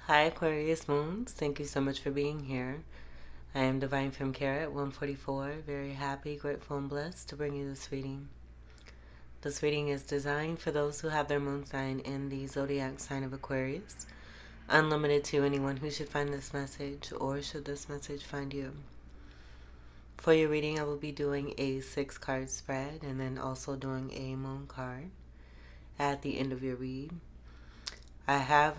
Hi, Aquarius Moons. Thank you so much for being here. I am Divine Femme Carrot 144. Very happy, grateful, and blessed to bring you this reading. This reading is designed for those who have their moon sign in the zodiac sign of Aquarius. Unlimited to anyone who should find this message or should this message find you. For your reading, I will be doing a 6-card spread and then also doing a moon card at the end of your read. I have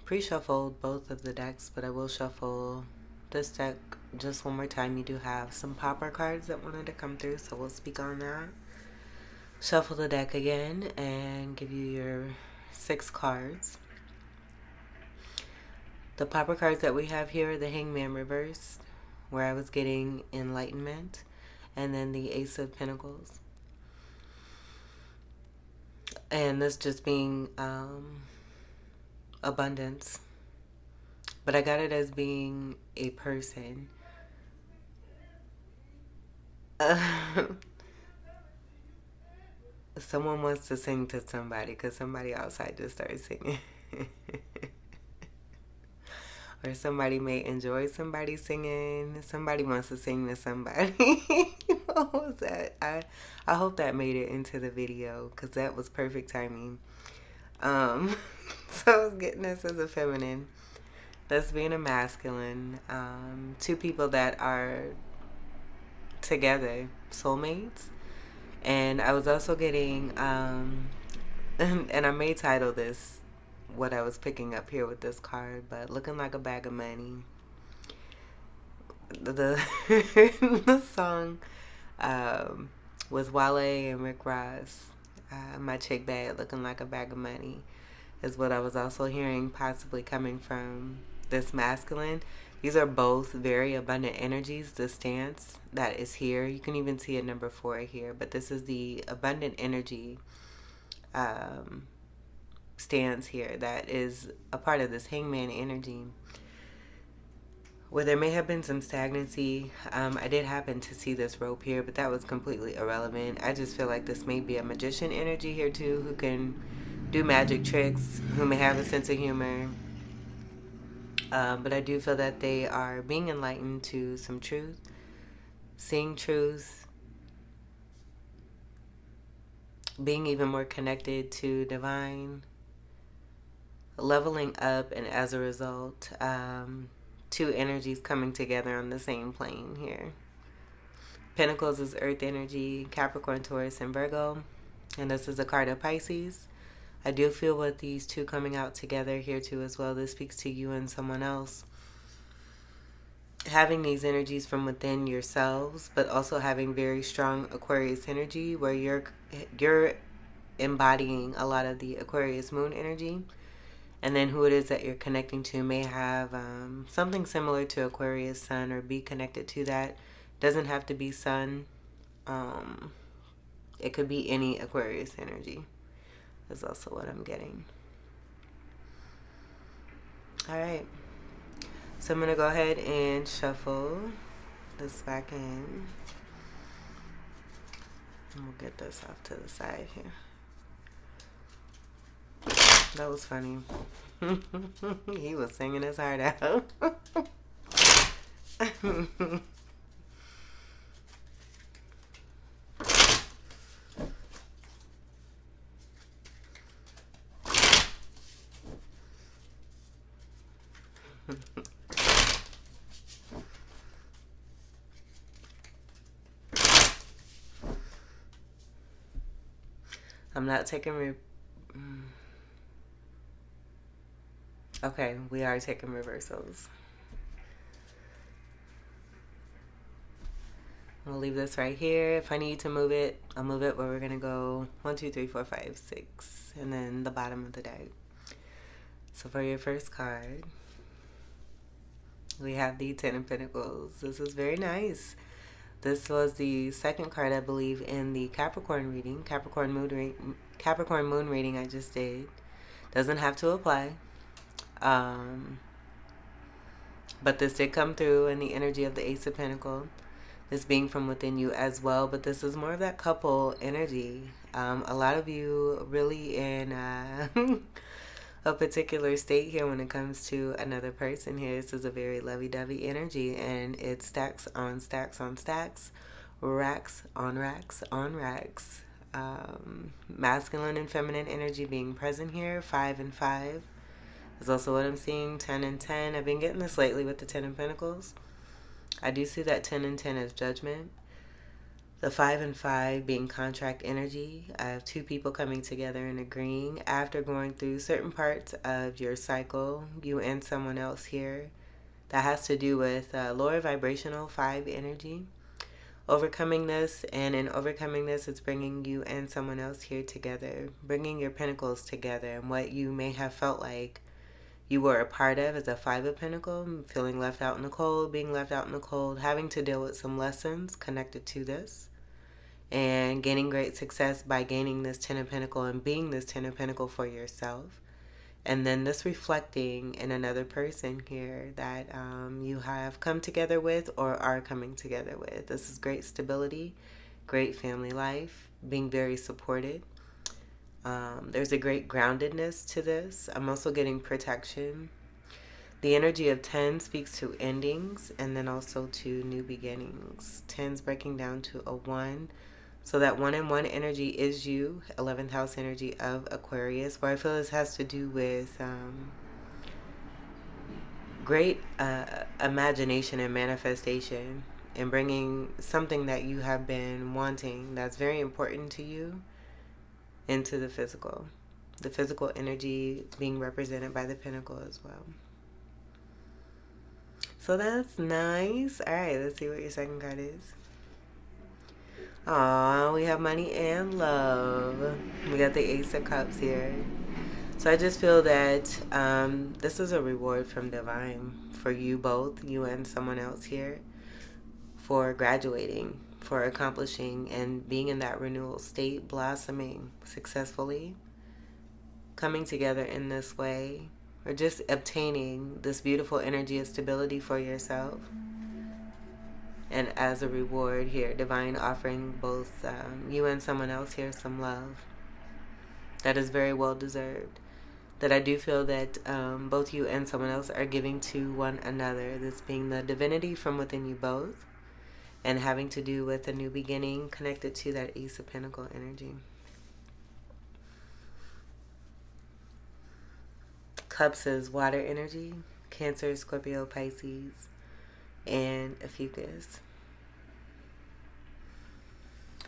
pre-shuffled both of the decks, but I will shuffle this deck just one more time. You do have some popper cards that wanted to come through, so we'll speak on that. Shuffle the deck again and give you your 6 cards. The popper cards that we have here are the Hangman reversed, where I was getting enlightenment, and then the Ace of Pentacles. And this just being abundance, but I got it as being a person. Someone wants to sing to somebody because somebody outside just started singing. Or somebody may enjoy somebody singing. Somebody wants to sing to somebody. What was that? I hope that made it into the video because that was perfect timing. So I was getting this as a feminine. That's being a masculine. Two people that are together, soulmates. And I was also getting, and I may title this what I was picking up here with this card, but looking like a bag of money. The the song with Wale and Rick Ross, My Chick Bag Looking Like a Bag of Money, is what I was also hearing possibly coming from this masculine. These are both very abundant energies. The stance that is here, you can even see a number 4 here, but this is the abundant energy stance here that is a part of this hangman energy, where there may have been some stagnancy. I did happen to see this rope here, but that was completely irrelevant. I just feel like this may be a magician energy here too, who can do magic tricks, who may have a sense of humor. But I do feel that they are being enlightened to some truth, seeing truth, being even more connected to divine, leveling up, and as a result, two energies coming together on the same plane here. Pentacles is earth energy, Capricorn, Taurus, and Virgo. And this is a card of Pisces. I do feel with these two coming out together here too as well, this speaks to you and someone else. Having these energies from within yourselves, but also having very strong Aquarius energy, where you're embodying a lot of the Aquarius moon energy. And then who it is that you're connecting to may have something similar to Aquarius sun, or be connected to that. Doesn't have to be sun. It could be any Aquarius energy. That's also what I'm getting. All right. So I'm going to go ahead and shuffle this back in. And we'll get this off to the side here. That was funny. He was singing his heart out. I'm not taking okay, we are taking reversals. We'll leave this right here. If I need to move it, I'll move it, where we're going to go 1, 2, 3, 4, 5, 6, and then the bottom of the deck. So for your first card, we have the 10 of Pentacles. This is very nice. This was the second card, I believe, in the Capricorn reading, Capricorn moon reading I just did. Doesn't have to apply. But this did come through in the energy of the Ace of Pentacles. This being from within you as well, but this is more of that couple energy. A lot of you really in a particular state here when it comes to another person here. This is a very lovey-dovey energy, and it stacks on stacks on stacks, racks on racks on racks. Masculine and feminine energy being present here. 5 and 5 is also what I'm seeing. 10 and 10. I've been getting this lately with the 10 of Pentacles. I do see that 10 and 10 as judgment. The 5 and 5 being contract energy. I have two people coming together and agreeing after going through certain parts of your cycle, you and someone else here. That has to do with lower vibrational 5 energy. Overcoming this, and in overcoming this, it's bringing you and someone else here together, bringing your pentacles together, and what you may have felt like you were a part of as a 5 of Pentacles, feeling left out in the cold, being left out in the cold, having to deal with some lessons connected to this, and gaining great success by gaining this 10 of Pentacles and being this 10 of Pentacles for yourself. And then this reflecting in another person here that you have come together with or are coming together with. This is great stability, great family life, being very supported. There's a great groundedness to this. I'm also getting protection. The energy of 10 speaks to endings and then also to new beginnings. 10's breaking down to a 1. So that 1 and 1 energy is you, 11th house energy of Aquarius, where I feel this has to do with great imagination and manifestation and bringing something that you have been wanting that's very important to you into the physical. The physical energy being represented by the pentacle as well. So that's nice. All right, let's see what your second card is. Aw, we have money and love. We got the Ace of Cups here. So I just feel that this is a reward from Divine for you both, you and someone else here, for graduating, for accomplishing and being in that renewal state, blossoming successfully, coming together in this way, or just obtaining this beautiful energy of stability for yourself. And as a reward here, Divine offering both you and someone else here some love that is very well deserved. That I do feel that both you and someone else are giving to one another. This being the divinity from within you both, and having to do with a new beginning connected to that Ace of Pentacles energy. Cups is water energy, Cancer, Scorpio, Pisces, and a Fucus.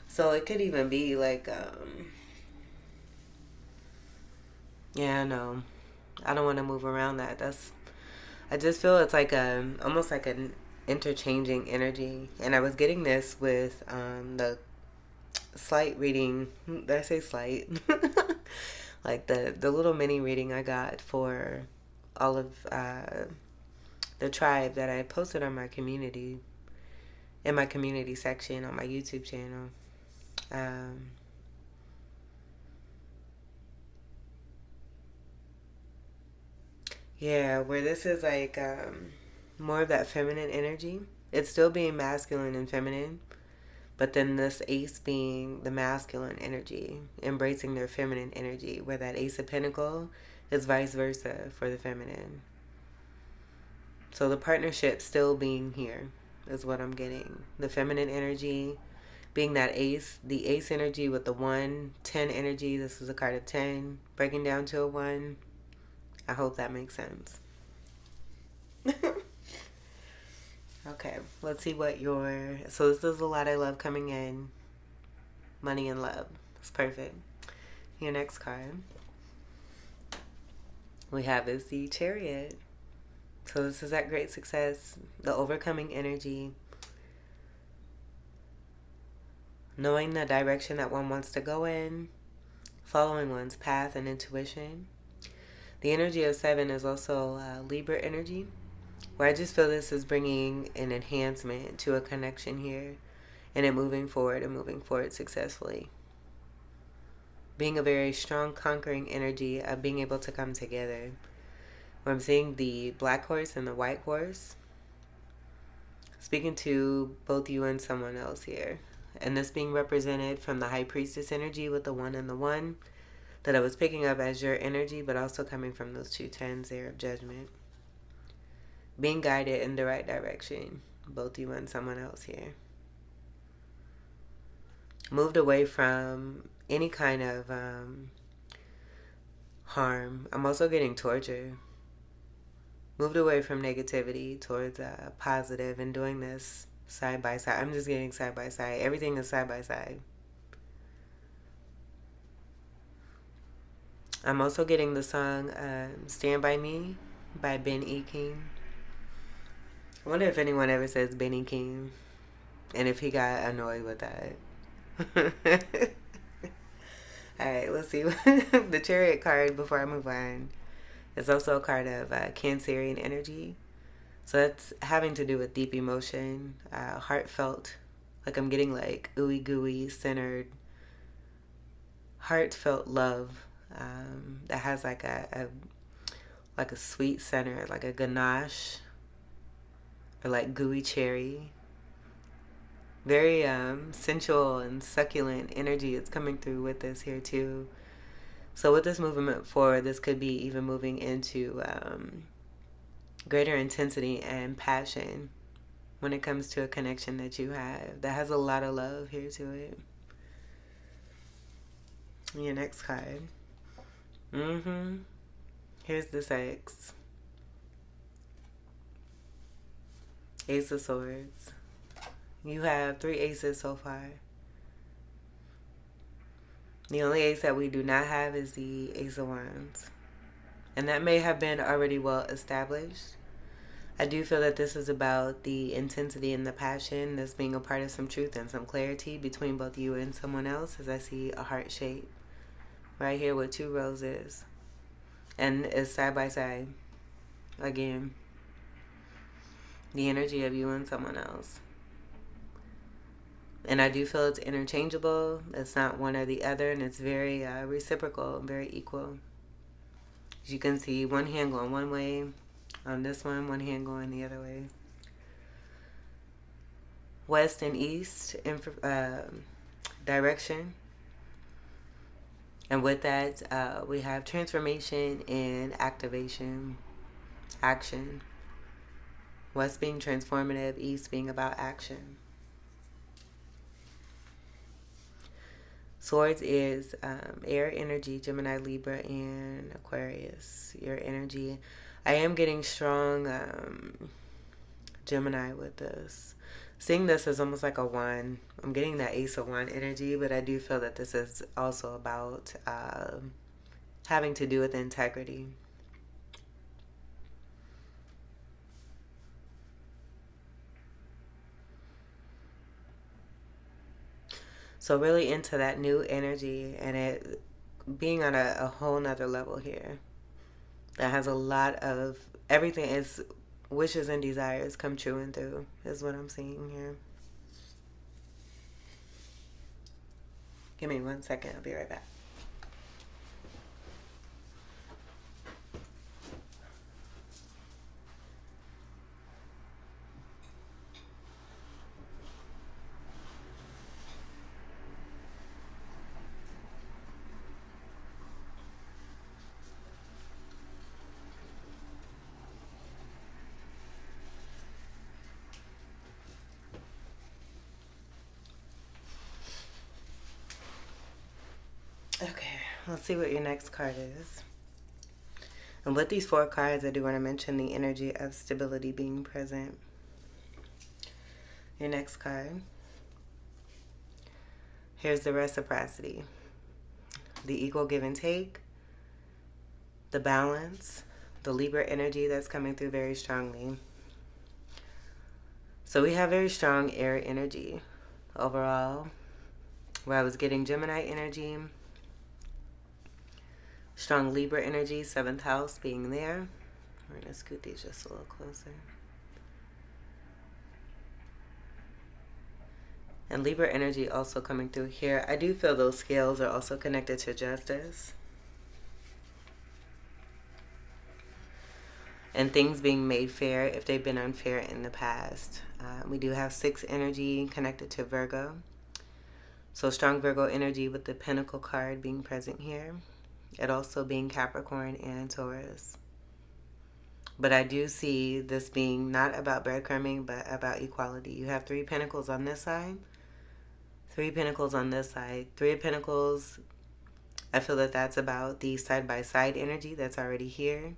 So it could even be like, yeah, no, I don't want to move around that. I just feel it's like almost like an interchanging energy. And I was getting this with the slight reading. Did I say slight? Like the little mini reading I got for all of the tribe that I posted on my community, in my community section on my YouTube channel. Yeah, where this is like more of that feminine energy. It's still being masculine and feminine, but then this ace being the masculine energy, embracing their feminine energy, where that Ace of Pentacles is vice versa for the feminine. So the partnership still being here is what I'm getting. The feminine energy being that ace, the ace energy with the 1, 10 energy. This is a card of 10, breaking down to a 1. I hope that makes sense. Okay, let's see what your... So this is a lot of love coming in. Money and love. It's perfect. Your next card we have is the Chariot. So this is that great success, the overcoming energy, knowing the direction that one wants to go in, following one's path and intuition. The energy of 7 is also Libra energy, where I just feel this is bringing an enhancement to a connection here, and it moving forward and moving forward successfully. Being a very strong, conquering energy of being able to come together. Where I'm seeing the black horse and the white horse, speaking to both you and someone else here. And this being represented from the High Priestess energy with the 1 and the 1. that I was picking up as your energy, but also coming from those two tens there of Judgment. Being guided in the right direction, both you and someone else here. Moved away from any kind of harm. I'm also getting torture. Moved away from negativity towards positive, and doing this side by side. I'm just getting side by side. Everything is side by side. I'm also getting the song Stand By Me by Ben E. King. I wonder if anyone ever says Benny King and if he got annoyed with that. Alright, let's see. The Chariot card before I move on. It's also a card of Cancerian energy. So that's having to do with deep emotion, heartfelt. Like I'm getting like ooey gooey, centered, heartfelt love that has like a sweet center, like a ganache or like gooey cherry. Very sensual and succulent energy is coming through with this here too. So with this movement forward, this could be even moving into greater intensity and passion when it comes to a connection that you have that has a lot of love here to it. Your next card. Here's the Sex. Ace of Swords. You have 3 aces so far. The only ace that we do not have is the Ace of Wands. And that may have been already well established. I do feel that this is about the intensity and the passion that's being a part of some truth and some clarity between both you and someone else, as I see a heart shape right here with 2 roses. And it's side by side. Again, the energy of you and someone else. And I do feel it's interchangeable. It's not one or the other, and it's very reciprocal, very equal. As you can see, one hand going one way on this one hand going the other way. West and east direction. And with that, we have transformation and activation, action. West being transformative, east being about action. Swords is air energy, Gemini, Libra, and Aquarius. Your energy. I am getting strong Gemini with this. Seeing this as almost like a wand. I'm getting that Ace of Wand energy, but I do feel that this is also about having to do with integrity. So really into that new energy and it being on a whole nother level here. That has a lot of everything is wishes and desires come true and through is what I'm seeing here. Give me 1 second. I'll be right back. Okay, let's see what your next card is. And with these 4 cards, I do want to mention the energy of stability being present. Your next card. Here's the reciprocity. The equal give and take. The balance. The Libra energy that's coming through very strongly. So we have very strong air energy overall. Where I was getting Gemini energy. Strong Libra energy, 7th house being there. We're going to scoot these just a little closer. And Libra energy also coming through here. I do feel those scales are also connected to justice. And things being made fair if they've been unfair in the past. We do have 6 energy connected to Virgo. So strong Virgo energy with the Pentacle card being present here. It also being Capricorn and Taurus. But I do see this being not about breadcrumbing, but about equality. You have 3 Pentacles on this side, 3 Pentacles on this side. 3 of Pentacles, I feel that that's about the side-by-side energy that's already here.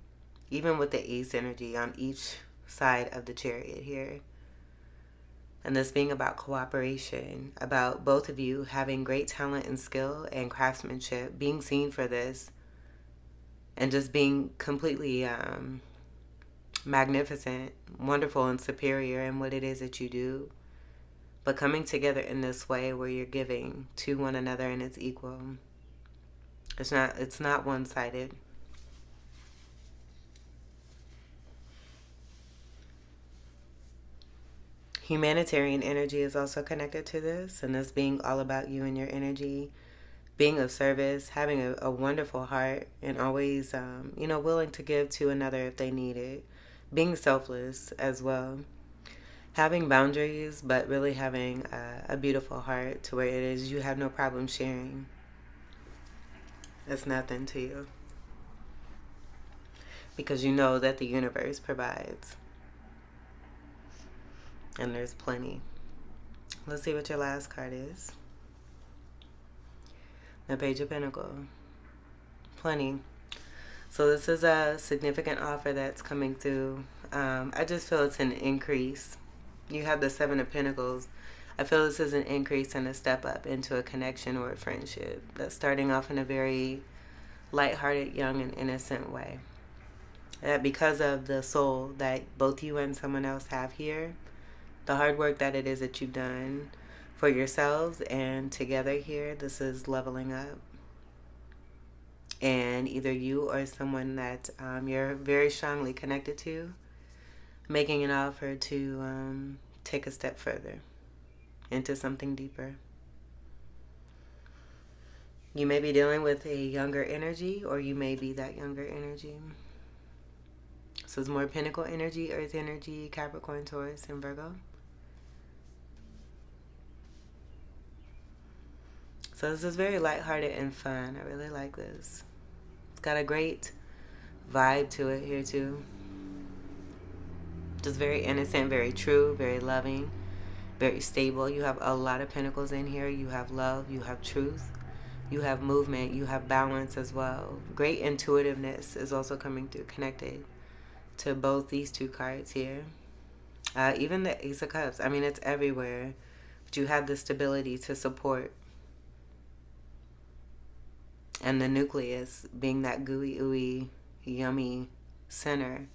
Even with the Ace energy on each side of the Chariot here. And this being about cooperation, about both of you having great talent and skill and craftsmanship, being seen for this, and just being completely magnificent, wonderful, and superior in what it is that you do. But coming together in this way where you're giving to one another and it's equal. It's not one-sided. Humanitarian energy is also connected to this, and this being all about you and your energy, being of service, having a wonderful heart, and always, willing to give to another if they need it. Being selfless as well. Having boundaries, but really having a beautiful heart to where it is you have no problem sharing. It's nothing to you. Because you know that the universe provides. And there's plenty. Let's see what your last card is. The Page of Pentacles. Plenty. So this is a significant offer that's coming through. I just feel it's an increase. You have the 7 of Pentacles. I feel this is an increase and a step up into a connection or a friendship that's starting off in a very lighthearted, young, and innocent way. That because of the soul that both you and someone else have here, the hard work that it is that you've done for yourselves and together here, this is leveling up. And either you or someone that you're very strongly connected to, making an offer to take a step further into something deeper. You may be dealing with a younger energy, or you may be that younger energy. So it's more Pentacle energy, Earth energy, Capricorn, Taurus, and Virgo. So this is very lighthearted and fun. I really like this. It's got a great vibe to it here too. Just very innocent, very true, very loving, very stable. You have a lot of Pentacles in here. You have love, you have truth, you have movement, you have balance as well. Great intuitiveness is also coming through, connected to both these 2 cards here. Even the Ace of Cups. I mean, it's everywhere. But you have the stability to support. And the nucleus being that gooey, ooey, yummy center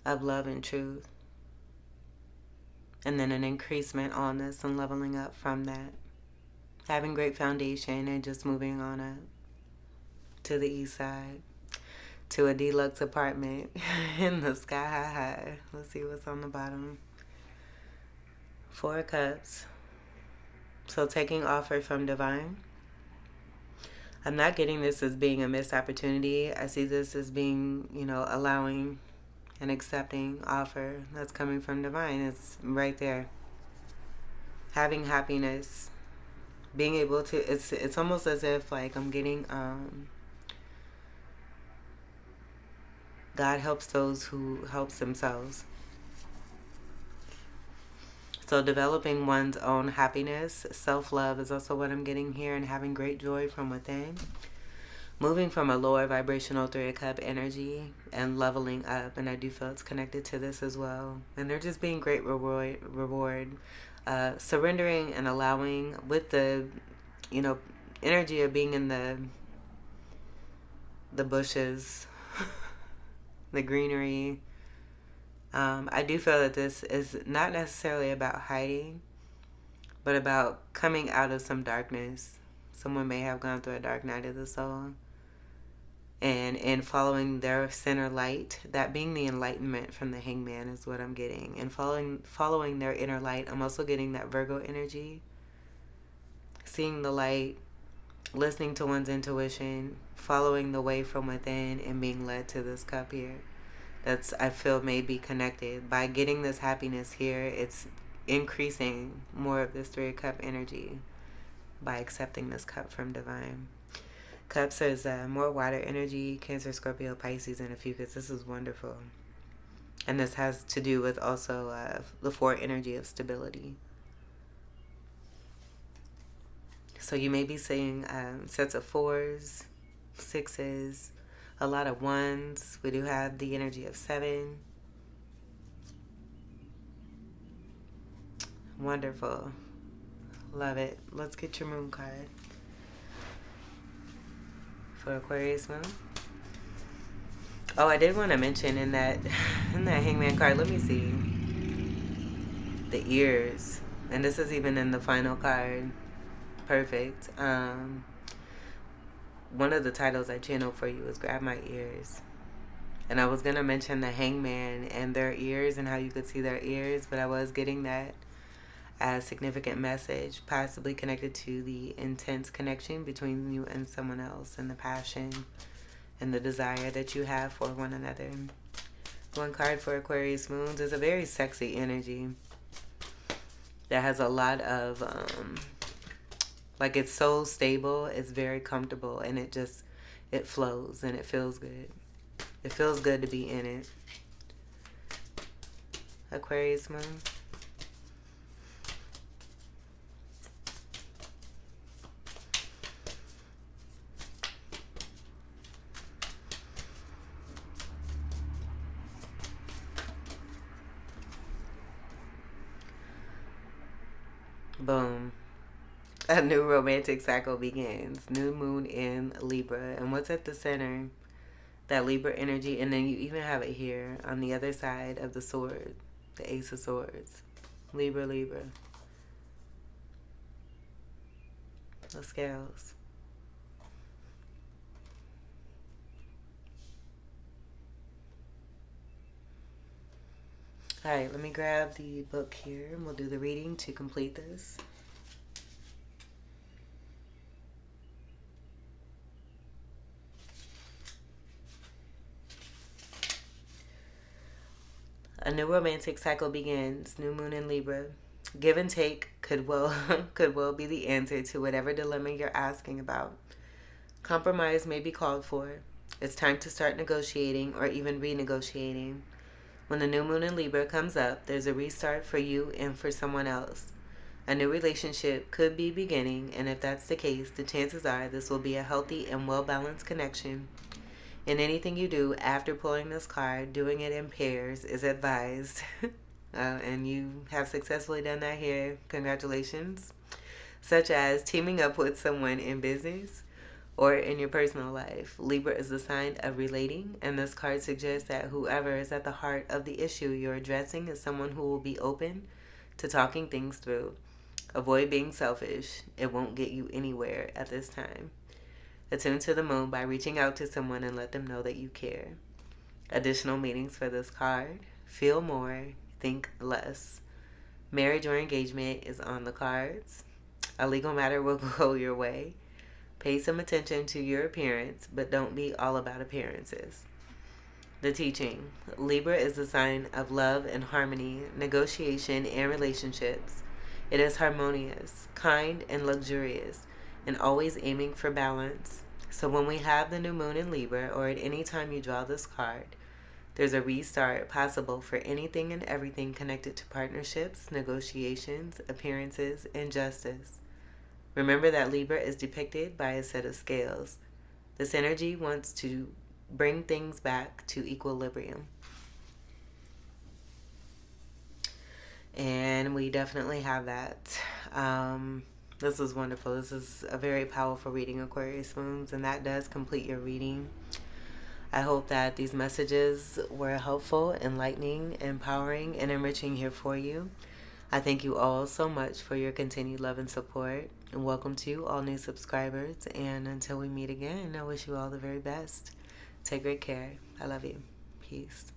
of love and truth. And then an increasement on this and leveling up from that. Having great foundation and just moving on up to the east side. To a deluxe apartment in the sky high. Let's see what's on the bottom. 4 of Cups. So taking offer from divine. I'm not getting this as being a missed opportunity. I see this as being, allowing and accepting offer that's coming from divine. It's right there. Having happiness. Being able to, it's almost as if like I'm getting, God helps those who helps themselves. So developing one's own happiness, self-love is also what I'm getting here, and having great joy from within. Moving from a lower vibrational 3 of Cup energy and leveling up, and I do feel it's connected to this as well. And they're just being great reward. Surrendering and allowing with the, energy of being in the bushes, the greenery. I do feel that this is not necessarily about hiding, but about coming out of some darkness. Someone may have gone through a dark night of the soul. And in following their center light, that being the enlightenment from the Hangman is what I'm getting. And following their inner light, I'm also getting that Virgo energy. Seeing the light, listening to one's intuition, following the way from within, and being led to this cup here. That's, I feel, may be connected. By getting this happiness here, it's increasing more of this 3 of Cup energy by accepting this cup from divine. Cups is more water energy, Cancer, Scorpio, Pisces, and a Fucus. This is wonderful. And this has to do with also the 4 energy of stability. So you may be seeing sets of 4s, 6s, a lot of 1s. We do have the energy of 7. Wonderful. Love it. Let's get your moon card for Aquarius moon. Oh, I did want to mention in that Hangman card, let me see. The ears. And this is even in the final card. Perfect. One of the titles I channeled for you is Grab My Ears. And I was going to mention the Hangman and their ears and how you could see their ears, but I was getting that as significant message, possibly connected to the intense connection between you and someone else and the passion and the desire that you have for one another. One card for Aquarius moons is a very sexy energy that has a lot of like, it's so stable, it's very comfortable, and it flows and it feels good. It feels good to be in it. Aquarius moon. Boom. A new romantic cycle begins. New moon in Libra. And what's at the center? That Libra energy. And then you even have it here on the other side of the sword. The Ace of Swords. Libra, Libra. The scales. Alright, let me grab the book here and we'll do the reading to complete this. A new romantic cycle begins. New moon in Libra. Give and take could well be the answer to whatever dilemma you're asking about. Compromise may be called for. It's time to start negotiating or even renegotiating. When the new moon in Libra comes up, there's a restart for you and for someone else. A new relationship could be beginning, and if that's the case, the chances are this will be a healthy and well-balanced connection. In anything you do after pulling this card, doing it in pairs is advised. And you have successfully done that here. Congratulations. Such as teaming up with someone in business or in your personal life. Libra is the sign of relating, and this card suggests that whoever is at the heart of the issue you're addressing is someone who will be open to talking things through. Avoid being selfish. It won't get you anywhere at this time. Attune to the moon by reaching out to someone and let them know that you care. Additional meanings for this card. Feel more, think less. Marriage or engagement is on the cards. A legal matter will go your way. Pay some attention to your appearance, but don't be all about appearances. The teaching. Libra is the sign of love and harmony, negotiation, and relationships. It is harmonious, kind, and luxurious, and always aiming for balance. So when we have the new moon in Libra, or at any time you draw this card, there's a restart possible for anything and everything connected to partnerships, negotiations, appearances, and justice. Remember that Libra is depicted by a set of scales. This energy wants to bring things back to equilibrium. And we definitely have that. This is wonderful. This is a very powerful reading, Aquarius moons, and that does complete your reading. I hope that these messages were helpful, enlightening, empowering, and enriching here for you. I thank you all so much for your continued love and support. And welcome to all new subscribers. And until we meet again, I wish you all the very best. Take great care. I love you. Peace.